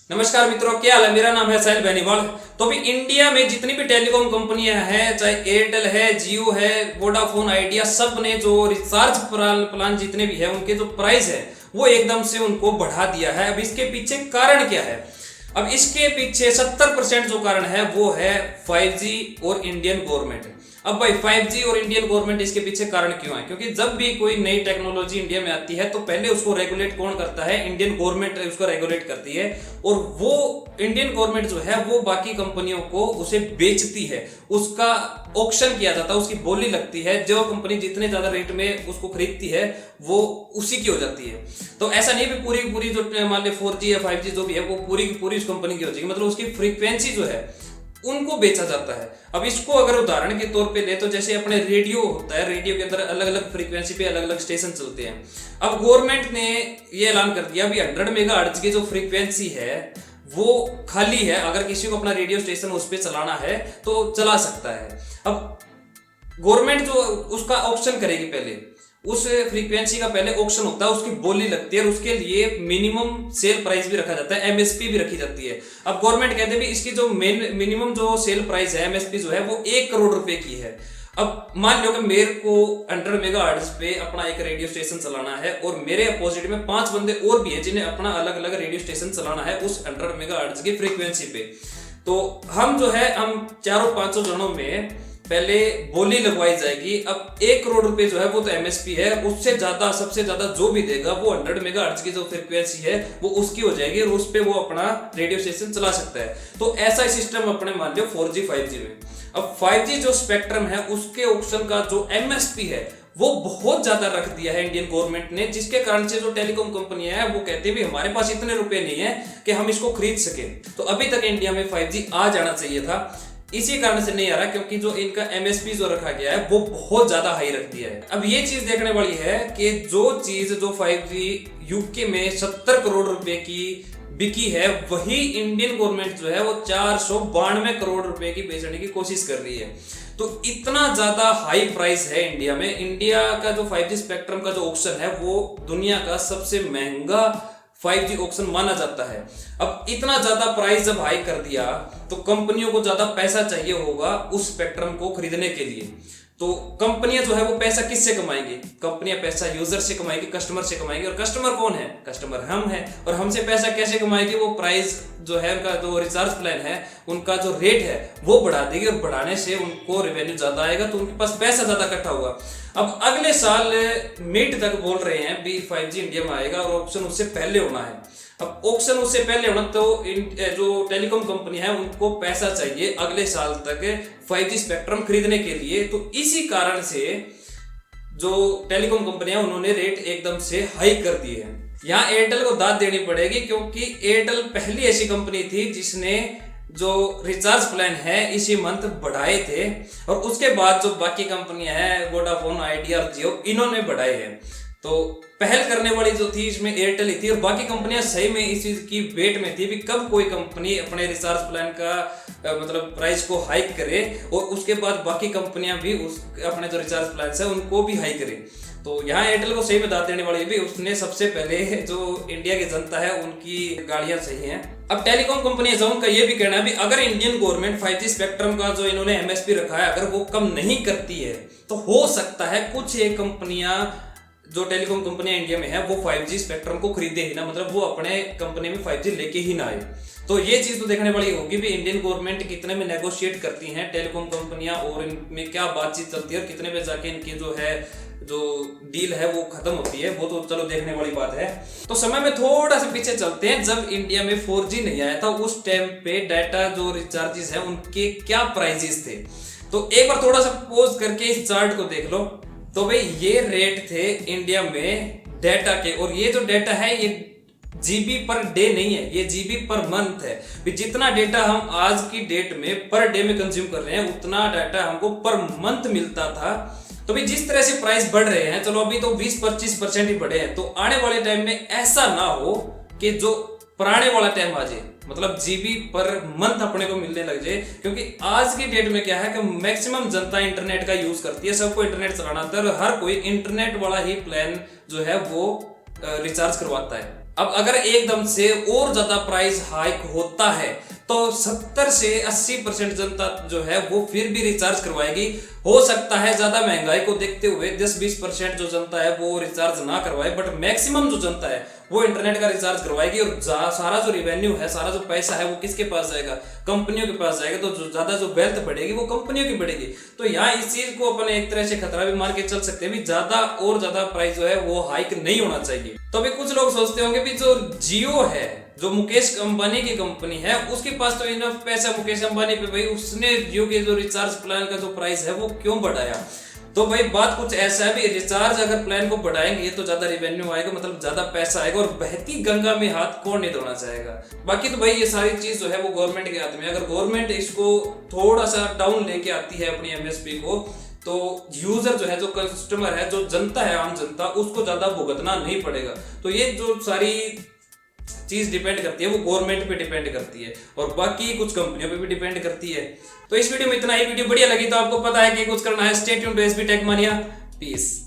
नमस्कार मित्रों, क्या हाल है। मेरा नाम है साहिल बेनीवाल। तो अभी इंडिया में जितनी भी टेलीकॉम कंपनियां हैं, चाहे एयरटेल है, जियो है, वोडाफोन आइडिया, सब ने जो रिचार्ज प्लान जितने भी है उनके जो प्राइस है वो एकदम से उनको बढ़ा दिया है। अब इसके पीछे कारण क्या है? अब इसके पीछे 70% जो कारण है वो है 5G और इंडियन गवर्नमेंट। अब भाई 5G और इंडियन गवर्नमेंट इसके पीछे कारण क्यों है? क्योंकि जब भी कोई नई टेक्नोलॉजी इंडिया में आती है तो पहले उसको रेगुलेट कौन करता है? इंडियन गवर्नमेंट उसको रेगुलेट करती है, और वो इंडियन गवर्नमेंट जो है वो बाकी कंपनियों को उसे बेचती है, उसका ऑक्शन किया जाता है, उसकी बोली लगती है। जो कंपनी जितने ज्यादा रेट में उसको खरीदती है वो उसी की हो जाती है। तो ऐसा नहीं भी पूरी पूरी जो मान ली 4G या 5G जो भी है वो पूरी की पूरी उस कंपनी की हो जाएगी, मतलब उसकी फ्रीक्वेंसी जो है उनको बेचा जाता है। अब इसको अगर उदाहरण के तौर पे ले तो जैसे अपने रेडियो होता है, रेडियो के अंदर अलग अलग फ्रीक्वेंसी पे अलग अलग स्टेशन चलते हैं। अब गवर्नमेंट ने ये ऐलान कर दिया अभी 100 मेगाहर्ट्ज की जो फ्रीक्वेंसी है वो खाली है, अगर किसी को अपना रेडियो स्टेशन उस पर चलाना है तो चला सकता है। अब गवर्नमेंट जो उसका ऑप्शन करेगी, पहले उस फ्रीक्वेंसी का पहले ऑप्शन होता है, उसकी बोली लगती है और उसके लिए मिनिमम सेल प्राइस भी रखा जाता है, एमएसपी भी रखी जाती है। अब गवर्नमेंट कहते हैं भी इसकी जो मिनिमम जो सेल प्राइस है, एमएसपी जो है वो 1 करोड़ रुपए की है। अब मान लो कि मेरे को 100 मेगाहर्ट्ज पे अपना एक रेडियो स्टेशन चलाना है और मेरे अपोजिट में 5 बंदे और भी है जिन्हें अपना अलग अलग रेडियो स्टेशन चलाना है उस 100 मेगाहर्ट्ज की फ्रीक्वेंसी पे। तो हम जो है हम 400-500 जनों में पहले बोली लगवाई जाएगी। अब 1 करोड़ रुपए जो है वो तो एमएसपी है, उससे ज्यादा सबसे ज्यादा जो भी देगा वो 100 मेगाहर्ट्ज की जो फ्रीक्वेंसी है वो उसकी हो जाएगी और उस पे वो अपना रेडियो स्टेशन चला सकता है। तो ऐसा सिस्टम अपने मान लो 4G 5G में। अब 5G जो स्पेक्ट्रम है उसके ऑप्शन का जो एमएसपी है वो बहुत ज्यादा रख दिया है इंडियन गवर्नमेंट ने, जिसके कारण से जो टेलीकॉम कंपनियां हैं वो कहते हैं भी हमारे पास इतने रुपए नहीं है कि हम इसको खरीद सके। तो अभी तक इंडिया में 5G आ जाना चाहिए था, इसी कारण से नहीं आ रहा क्योंकि जो इनका एमएसपी जो रखा गया है वो बहुत ज्यादा हाई रख दिया है। अब ये चीज देखने वाली है कि जो चीज जो 5G यूके में 70 करोड़ रुपए की बिकी है वही इंडियन गवर्नमेंट जो है वो 492 करोड़ रुपए की बेचने की कोशिश कर रही है। तो इतना ज्यादा हाई प्राइस है इंडिया में। इंडिया का जो 5G स्पेक्ट्रम का जो ऑक्शन है वो दुनिया का सबसे महंगा 5G ऑक्शन माना जाता है। अब इतना ज्यादा प्राइस जब हाई कर दिया तो कंपनियों को ज्यादा पैसा चाहिए होगा उस स्पेक्ट्रम को खरीदने के लिए। तो कंपनियां जो है वो पैसा किससे कमाएंगी? कंपनियां पैसा यूजर से कमाएंगी, कस्टमर से कमाएंगी। और कस्टमर कौन है? कस्टमर हम हैं। और हमसे पैसा कैसे कमाएगी? वो प्राइस जो है उनका जो रिचार्ज प्लान है उनका जो रेट है वो बढ़ा देगी, और बढ़ाने से उनको रेवेन्यू ज्यादा आएगा तो उनके पास पैसा ज्यादा इकट्ठा होगा। अब अगले साल मिड तक बोल रहे हैं भी 5G इंडिया में आएगा और ऑप्शन उससे पहले होना है। अब ऑप्शन उससे पहले होना तो जो टेलीकॉम कंपनी है उनको पैसा चाहिए अगले साल तक 5G स्पेक्ट्रम खरीदने के लिए। तो इसी कारण से जो टेलीकॉम कंपनियां उन्होंने रेट एकदम से हाई कर दिए हैं। यहाँ एयरटेल को दाद देनी पड़ेगी क्योंकि एयरटेल पहली ऐसी कंपनी थी जिसने जो रिचार्ज प्लान है इसी मंथ बढ़ाए थे, और उसके बाद जो बाकी कंपनियां हैं वोडाफोन आइडिया और जियो इन्होंने बढ़ाए हैं। तो पहल करने वाली जो थी इसमें एयरटेल ही थी, और बाकी कंपनियां सही में इस चीज की वेट में थी भी कब कोई कंपनी अपने रिचार्ज प्लान का मतलब प्राइस को हाइक करे और उसके बाद बाकी कंपनियां भी उस अपने जो रिचार्ज प्लान है उनको भी हाई करें। तो यहाँ एयरटेल को सही में दाद देने वाली भी उसने सबसे पहले जो इंडिया की जनता है उनकी गाड़ियां सही हैं। अब टेलीकॉम कंपनियां उनका ये भी कहना है भी अगर इंडियन गवर्नमेंट 5G स्पेक्ट्रम का जो इन्होंने एमएसपी रखा है अगर वो कम नहीं करती है तो हो सकता है कुछ एक कंपनियां जो टेलीकॉम कंपनियां इंडिया में है वो 5G स्पेक्ट्रम को खरीदे ही ना, मतलब वो अपने कंपनी में 5G लेके ही ना आए। तो ये चीज तो देखने वाली होगी भी इंडियन गवर्नमेंट कितने में नेगोशिएट करती हैं टेलीकॉम कंपनियां और इनमें क्या बातचीत चलती है और कितने में जाके इनकी जो है जो डील है वो खत्म होती है, वो तो चलो देखने वाली बात है। तो समय में थोड़ा सा पीछे चलते हैं, जब इंडिया में 4G नहीं आया था उस टाइम पे डाटा जो रिचार्जेस है उनके क्या प्राइजेस थे। तो एक बार थोड़ा सा पॉज करके इस चार्ट को देख लो। तो भाई ये रेट थे इंडिया में डाटा के, और ये जो डाटा है ये जीबी पर डे नहीं है, ये जीबी पर मंथ है। जितना डेटा हम आज की डेट में पर डे में कंज्यूम कर रहे हैं उतना डाटा हमको पर मंथ मिलता था। तो भाई जिस तरह से प्राइस बढ़ रहे हैं, चलो अभी तो 20-25% ही बढ़े हैं, तो आने वाले टाइम में ऐसा ना हो कि जो पुराने वाला टाइम आ जाए, मतलब जीबी पर मंथ अपने को मिलने लग जाए। क्योंकि आज की डेट में क्या है कि मैक्सिमम जनता इंटरनेट का यूज करती है, सबको इंटरनेट चलाना आता है और हर कोई इंटरनेट वाला ही प्लान जो है वो रिचार्ज करवाता है। अब अगर एकदम से और ज्यादा प्राइस हाइक होता है तो 70 से 80% जनता जो है वो फिर भी रिचार्ज करवाएगी। हो सकता है ज्यादा महंगाई को देखते हुए 10-20% जो जनता है वो रिचार्ज ना करवाए, बट मैक्सिमम जो जनता है वो इंटरनेट का रिचार्ज करवाएगी। और सारा जो रिवेन्यू है, सारा जो पैसा है वो किसके पास जाएगा? कंपनियों के पास जाएगा। तो जो ज्यादा जो वेल्थ बढ़ेगी वो कंपनियों की बढ़ेगी। तो यहाँ इस चीज को अपन एक तरह से खतरा भी मान के चल सकते हैं भी ज्यादा और ज्यादा प्राइस जो है वो हाइक नहीं होना चाहिए। तो अभी कुछ लोग सोचते होंगे भी जो जियो है, जो मुकेश अंबानी की कंपनी है, उसके पास तो इनफ पैसा मुकेश अंबानी पे, भाई उसने जियो के जो रिचार्ज प्लान का जो प्राइस है वो क्यों बढ़ाया? तो भाई बात कुछ ऐसा है भी रिचार्ज अगर प्लान को बढ़ाएंगे तो ज्यादा रेवेन्यू आएगा, मतलब ज्यादा पैसा आएगा, और बहती गंगा में हाथ कौन नहीं धोना चाहेगा। बाकी तो भाई ये सारी चीज जो है वो गवर्नमेंट के हाथ में। अगर गवर्नमेंट इसको थोड़ा सा डाउन लेके आती है अपनी एमएसपी को, तो यूजर जो है, जो कस्टमर है, जो जनता है, आम जनता, उसको ज्यादा भुगतना नहीं पड़ेगा। तो ये जो सारी चीज डिपेंड करती है वो गवर्नमेंट पे डिपेंड करती है, और बाकी कुछ कंपनियों पे भी डिपेंड करती है। तो इस वीडियो में इतना ही। वीडियो बढ़िया लगी तो आपको पता है कि कुछ करना है। Stay tuned to SB Tech Mania. Piece.